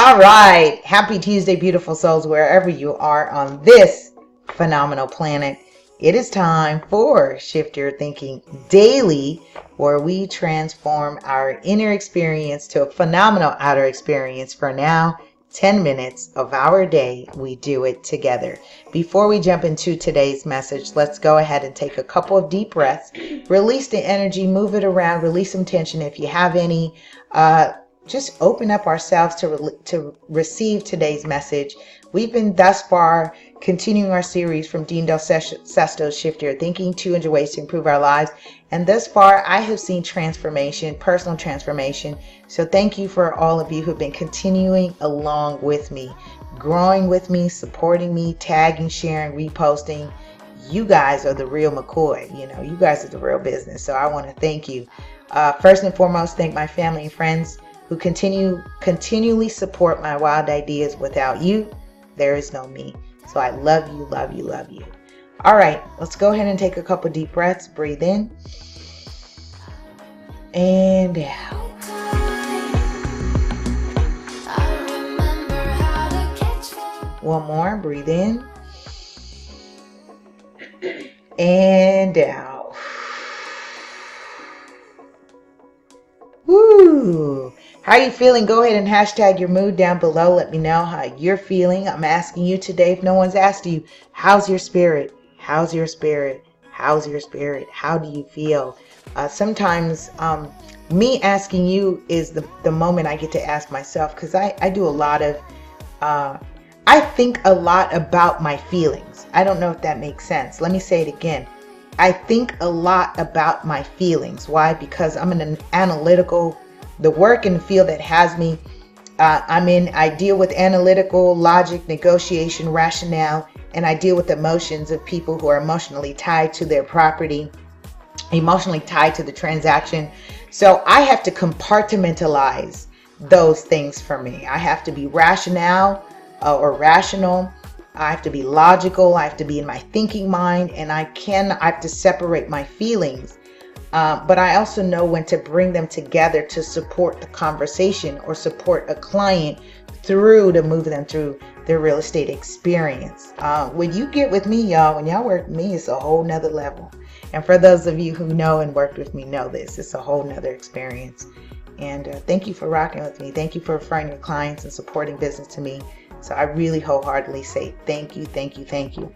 All right. Happy Tuesday, beautiful souls, wherever you are on this phenomenal planet. It is time for Shift Your Thinking Daily, where we transform our inner experience to a phenomenal outer experience. For now, 10 minutes of our day, we do it together. Before we jump into today's message, let's go ahead and take a couple of deep breaths, release the energy, move it around, release some tension if you have any. Just open up ourselves to receive today's message. We've been thus far continuing our series from Dean Del Sesto's Shift Your Thinking, 200 Ways to Improve Our Lives. And thus far, I have seen transformation, personal transformation. So thank you for all of you who've been continuing along with me, growing with me, supporting me, tagging, sharing, reposting. You guys are the real McCoy. You guys are the real business. So I want to thank you. First and foremost, thank my family and friends who continually support my wild ideas. Without you, there is no me. So I love you, love you, love you. All right, let's go ahead and take a couple deep breaths. Breathe in and out. One more. Breathe in and out. Woo! How are you feeling? Go ahead and hashtag your mood down below. Let me know how you're feeling. I'm asking you today, if no one's asked you, how's your spirit? How's your spirit? How's your spirit? How do you feel? Sometimes me asking you is the moment I get to ask myself, because I do a lot of, I think a lot about my feelings. I don't know if that makes sense. Let me say it again. I think a lot about my feelings. Why? Because I'm an analytical, the work in the field that has me, I deal with analytical, logic, negotiation, rationale, and I deal with emotions of people who are emotionally tied to their property, emotionally tied to the transaction. So I have to compartmentalize those things for me. I have to be rational or rational. I have to be logical. I have to be in my thinking mind, and I have to separate my feelings. But I also know when to bring them together to support the conversation or support a client to move them through their real estate experience. When you get with me, y'all, when y'all work with me, it's a whole nother level. And for those of you who know and worked with me know this, it's a whole nother experience. And thank you for rocking with me. Thank you for referring your clients and supporting business to me. So I really wholeheartedly say thank you, thank you, thank you.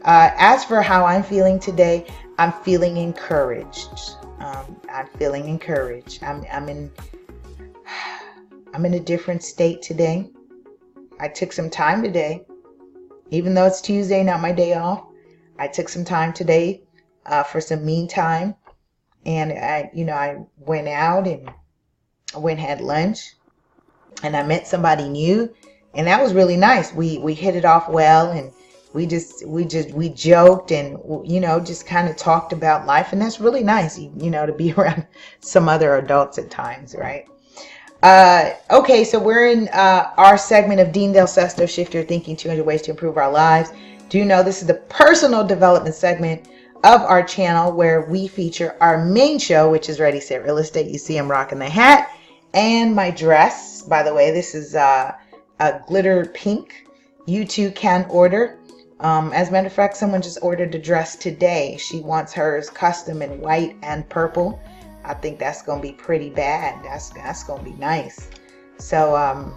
As for how I'm feeling today, I'm feeling encouraged. I'm feeling encouraged. I'm in a different state today. I took some time today, even though it's Tuesday, not my day off. I took some time today for some me time, and I went out and had lunch, and I met somebody new, and that was really nice. We hit it off well, and we joked and, just kind of talked about life. And that's really nice, to be around some other adults at times, right? Okay, so we're in our segment of Dean Del Sesto, Shift Your Thinking, 200 Ways to Improve Our Lives. Do you know this is the personal development segment of our channel, where we feature our main show, which is Ready, Set, Real Estate. You see I'm rocking the hat and my dress. By the way, this is a glitter pink. You too can order. As a matter of fact, someone just ordered a dress today. She wants hers custom in white and purple. I think that's going to be pretty bad. That's going to be nice. So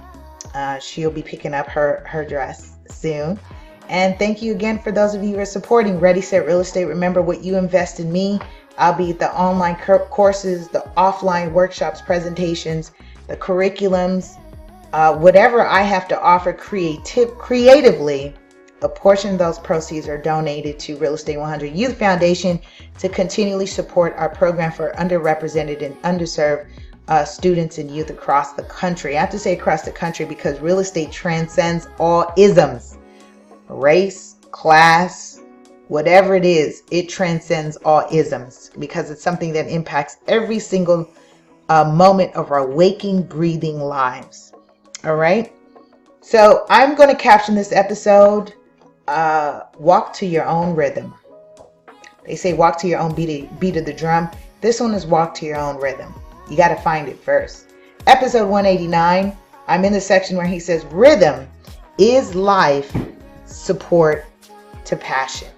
she'll be picking up her dress soon. And thank you again for those of you who are supporting Ready, Set, Real Estate. Remember, what you invest in me, I'll be the online courses, the offline workshops, presentations, the curriculums, whatever I have to offer creatively. A portion of those proceeds are donated to Real Estate 100 Youth Foundation to continually support our program for underrepresented and underserved students and youth across the country. I have to say across the country because real estate transcends all isms, race, class, whatever it is. It transcends all isms because it's something that impacts every single moment of our waking, breathing lives. All right. So I'm going to caption this episode, walk to your own rhythm. They say walk to your own beat of the drum. This one is walk to your own rhythm. You got to find it first. Episode 189, I'm in the section where he says rhythm is life support to passion.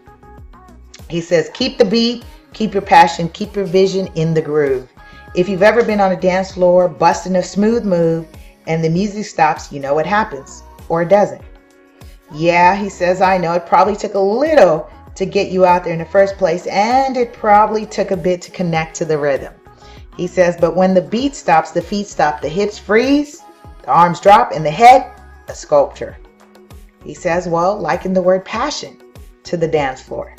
He says keep the beat, keep your passion, keep your vision in the groove. If you've ever been on a dance floor busting a smooth move and the music stops, you know what happens, or it doesn't. Yeah, he says, I know it probably took a little to get you out there in the first place, and it probably took a bit to connect to the rhythm. He says, but when the beat stops, the feet stop, the hips freeze, the arms drop, and the head, a sculpture. He says, well, liken the word passion to the dance floor.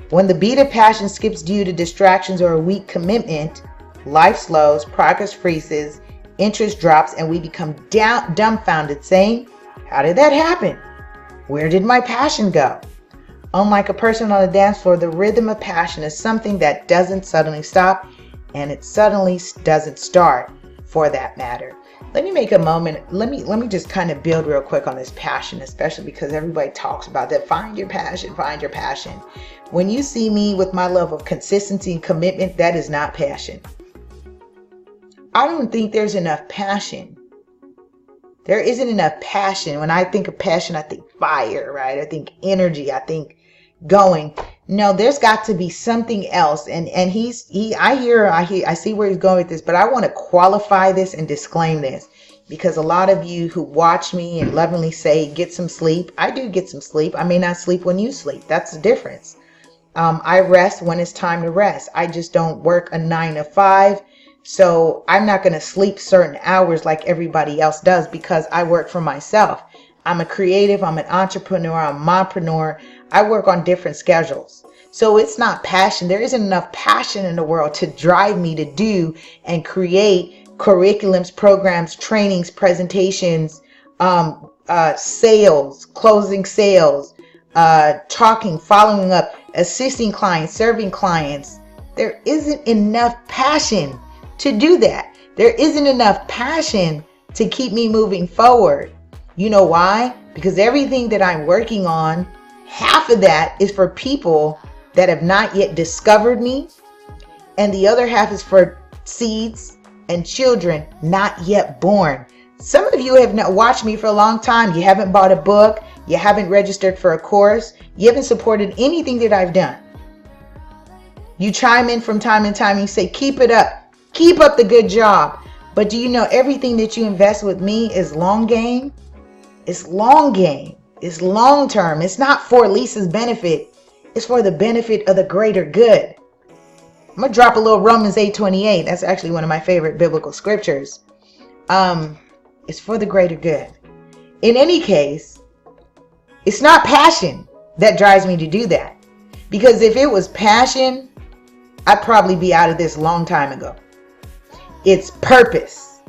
When the beat of passion skips due to distractions or a weak commitment, life slows, progress freezes, interest drops, and we become dumbfounded, saying, how did that happen? Where did my passion go? Unlike a person on the dance floor, the rhythm of passion is something that doesn't suddenly stop, and it suddenly doesn't start, for that matter. Let me make a moment. Let me just kind of build real quick on this passion, especially because everybody talks about that. Find your passion, find your passion. When you see me with my level of consistency and commitment, that is not passion. I don't think there's enough passion. There isn't enough passion. When I think of passion, I think fire, right? I think energy. I think going. No, there's got to be something else. And I see where he's going with this, but I want to qualify this and disclaim this, because a lot of you who watch me and lovingly say, get some sleep. I do get some sleep. I may not sleep when you sleep. That's the difference. I rest when it's time to rest. I just don't work a 9 to 5. So I'm not going to sleep certain hours like everybody else does, because I work for myself. I'm a creative. I'm an entrepreneur. I'm a mompreneur. I work on different schedules. So it's not passion. There isn't enough passion in the world to drive me to do and create curriculums, programs, trainings, presentations, sales, closing sales, talking, following up, assisting clients, serving clients. There isn't enough passion to do that. There isn't enough passion to keep me moving forward. You know why? Because everything that I'm working on, half of that is for people that have not yet discovered me, and the other half is for seeds and children not yet born. Some of you have not watched me for a long time. You haven't bought a book. You haven't registered for a course. You haven't supported anything that I've done. You chime in from time to time and you say, keep it up. Keep up the good job. But do you know everything that you invest with me is long game? It's long game. It's long term. It's not for Lisa's benefit. It's for the benefit of the greater good. I'm going to drop a little Romans 8:28. That's actually one of my favorite biblical scriptures. It's for the greater good. In any case, it's not passion that drives me to do that. Because if it was passion, I'd probably be out of this long time ago. It's purpose.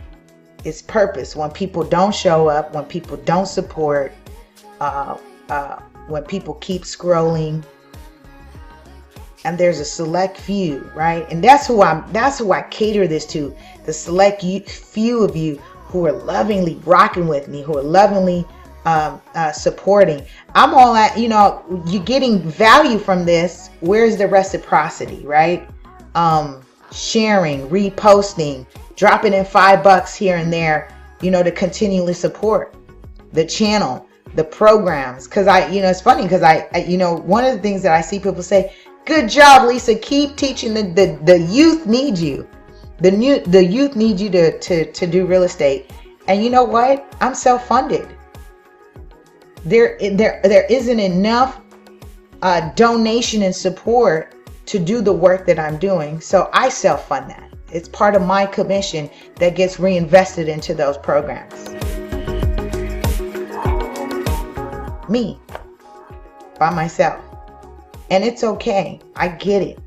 It's purpose. When people don't show up, when people don't support, when people keep scrolling, and there's a select few, right? And that's who I cater this to. The select few of you who are lovingly rocking with me, who are lovingly supporting. I'm all at, you're getting value from this. Where's the reciprocity, right? Sharing, reposting, dropping in $5 here and there, to continually support the channel, the programs. Cause it's funny because one of the things that I see people say, good job, Lisa, keep teaching. The youth need you. The youth need you to do real estate. And you know what? I'm self-funded. There isn't enough donation and support to do the work that I'm doing. So I self-fund that. It's part of my commission that gets reinvested into those programs. Me, by myself. And it's okay. I get it.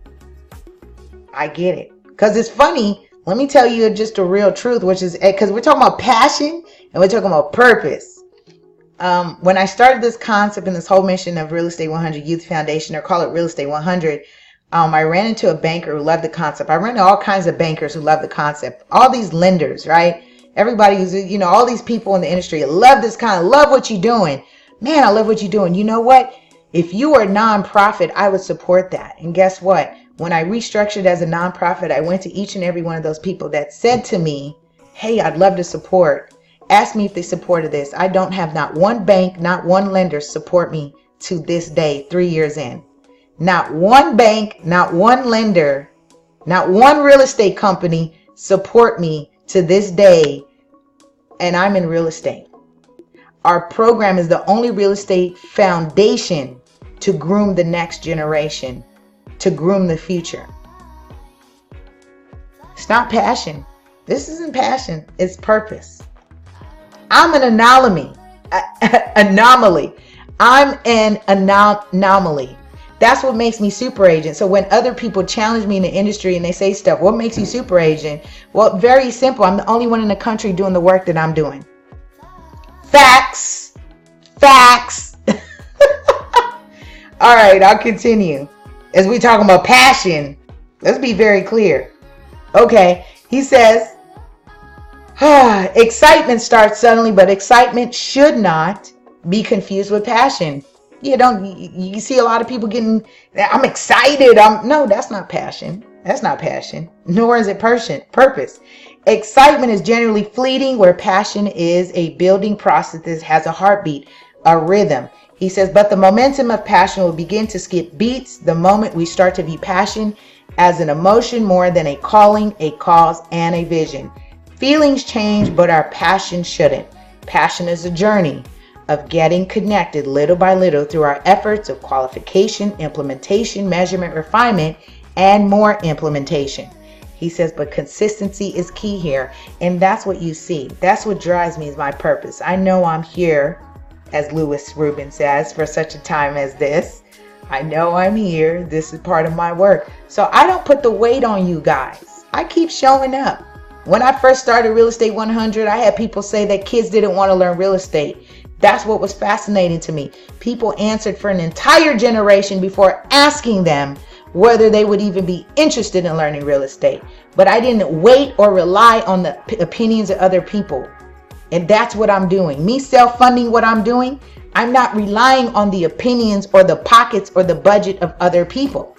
Because it's funny. Let me tell you just a real truth, which is because we're talking about passion and we're talking about purpose. When I started this concept and this whole mission of Real Estate 100 Youth Foundation, or call it Real Estate 100, I ran into a banker who loved the concept. I ran into all kinds of bankers who love the concept. All these lenders, right? Everybody who's, all these people in the industry love this love what you're doing. Man, I love what you're doing. You know what? If you were a nonprofit, I would support that. And guess what? When I restructured as a nonprofit, I went to each and every one of those people that said to me, hey, I'd love to support. Ask me if they supported this. I don't have not one bank, not one lender support me to this day, 3 years in. Not one bank, not one lender, not one real estate company support me to this day, and I'm in real estate. Our program is the only real estate foundation to groom the next generation, to groom the future. It's not passion. This isn't passion. It's purpose. I'm an anomaly. I'm an anomaly. That's what makes me super agent. So when other people challenge me in the industry and they say stuff, what makes you super agent? Well, very simple. I'm the only one in the country doing the work that I'm doing. Facts. Facts. All right, I'll continue. As we talking about passion, let's be very clear. Okay, he says, excitement starts suddenly, but excitement should not be confused with passion. You see a lot of people getting, I'm excited. No, that's not passion. That's not passion. Nor is it purpose. Excitement is generally fleeting, where passion is a building process that has a heartbeat, a rhythm. He says, but the momentum of passion will begin to skip beats the moment we start to view passion as an emotion more than a calling, a cause, and a vision. Feelings change, but our passion shouldn't. Passion is a journey of getting connected little by little through our efforts of qualification, implementation, measurement, refinement, and more implementation. He says, but consistency is key here. And that's what you see. That's what drives me, is my purpose. I know I'm here, as Lewis Rubin says, for such a time as this. I know I'm here. This is part of my work. So I don't put the weight on you guys. I keep showing up. When I first started Real Estate 100, I had people say that kids didn't want to learn real estate. That's what was fascinating to me. People answered for an entire generation before asking them whether they would even be interested in learning real estate. But I didn't wait or rely on the opinions of other people. And that's what I'm doing. Me self-funding what I'm doing, I'm not relying on the opinions or the pockets or the budget of other people.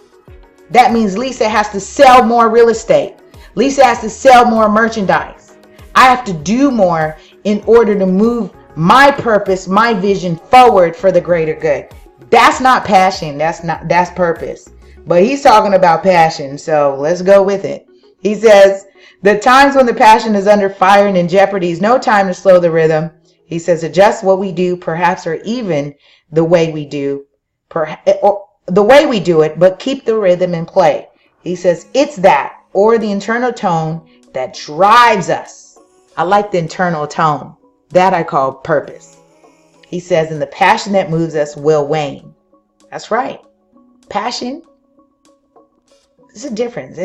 That means Lisa has to sell more real estate. Lisa has to sell more merchandise. I have to do more in order to move my purpose, my vision forward for the greater good. That's not passion. That's purpose. But he's talking about passion. So let's go with it. He says, the times when the passion is under fire and in jeopardy is no time to slow the rhythm. He says, adjust what we do, perhaps, or even the way we do, it, but keep the rhythm in play. He says, it's that, or the internal tone, that drives us. I like the internal tone. That I call purpose. He says, and the passion that moves us will wane. That's right. Passion. There's a difference.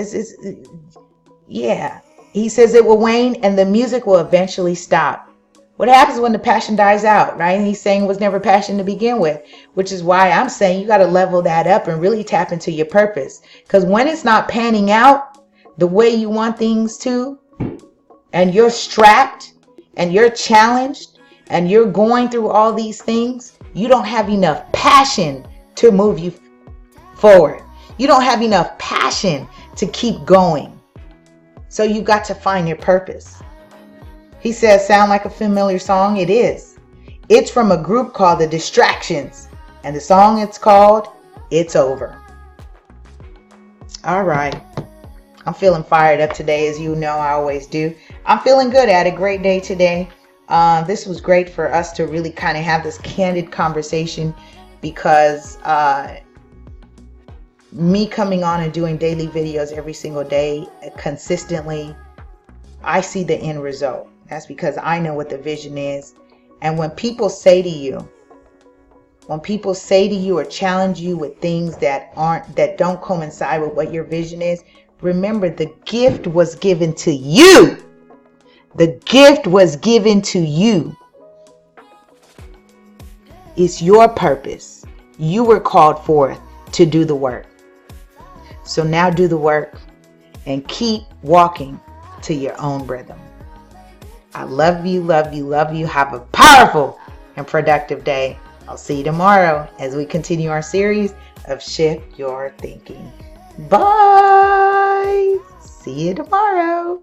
Yeah. He says it will wane and the music will eventually stop. What happens when the passion dies out, right? He's saying it was never passion to begin with, which is why I'm saying you got to level that up and really tap into your purpose. Because when it's not panning out the way you want things to, and you're strapped and you're challenged and you're going through all these things, you don't have enough passion to move you forward. You don't have enough passion to keep going. So you got to find your purpose. He says, sound like a familiar song? It is. It's from a group called The Distractions. And the song it's called, It's Over. All right. I'm feeling fired up today, as you know I always do. I'm feeling good. I had a great day today. This was great for us to really kind of have this candid conversation, because me coming on and doing daily videos every single day consistently, I see the end result. That's because I know what the vision is. And when people say to you or challenge you with things that don't coincide with what your vision is, remember the gift was given to you. The gift was given to you. It's your purpose. You were called forth to do the work. So now do the work and keep walking to your own rhythm. I love you, love you, love you. Have a powerful and productive day. I'll see you tomorrow as we continue our series of Shift Your Thinking. Bye. See you tomorrow.